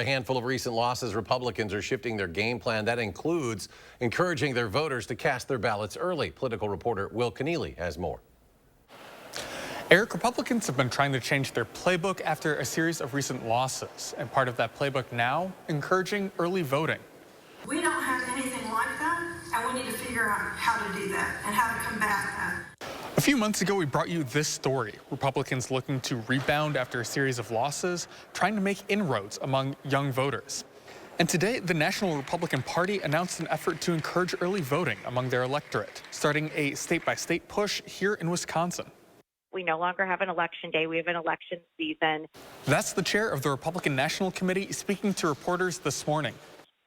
A handful of recent losses, Republicans are shifting their game plan. That includes encouraging their voters to cast their ballots early. Political reporter Will Keneally has more. Eric, Republicans have been trying to change their playbook after a series of recent losses. And part of that playbook now, encouraging early voting. We don't have anything like that, and we need to figure out how to do that and how to combat that. A few months ago, we brought you this story. Republicans looking to rebound after a series of losses, trying to make inroads among young voters. And today, the National Republican Party announced an effort to encourage early voting among their electorate, starting a state-by-state push here in Wisconsin. We no longer have an election day. We have an election season. That's the chair of the Republican National Committee speaking to reporters this morning.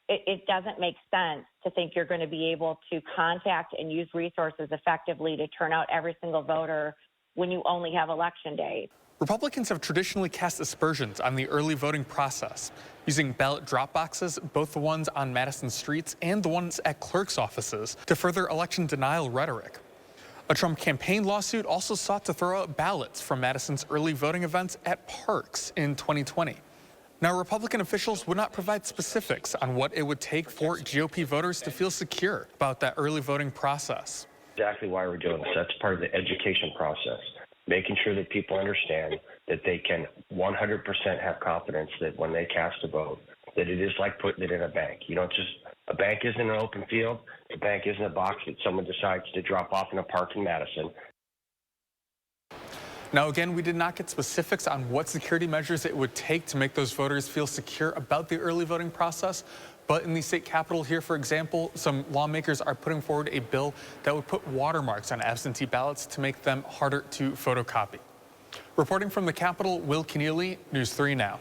It doesn't make sense to think you're going to be able to contact and use resources effectively to turn out every single voter when you only have election day. Republicans have traditionally cast aspersions on the early voting process, using ballot drop boxes, both the ones on Madison streets and the ones at clerks' offices, to further election denial rhetoric. A Trump campaign lawsuit also sought to throw out ballots from Madison's early voting events at parks in 2020. Now, Republican officials would not provide specifics on what it would take for GOP voters to feel secure about that early voting process. Exactly why we're doing this. That's part of the education process, making sure that people understand that they can 100% have confidence that when they cast a vote, that it is like putting it in a bank. You don't just, a bank isn't an open field. A bank isn't a box that someone decides to drop off in a park in Madison. Now, again, we did not get specifics on what security measures it would take to make those voters feel secure about the early voting process. But in the state capitol here, for example, some lawmakers are putting forward a bill that would put watermarks on absentee ballots to make them harder to photocopy. Reporting from the Capitol, Will Keneally, News 3 Now.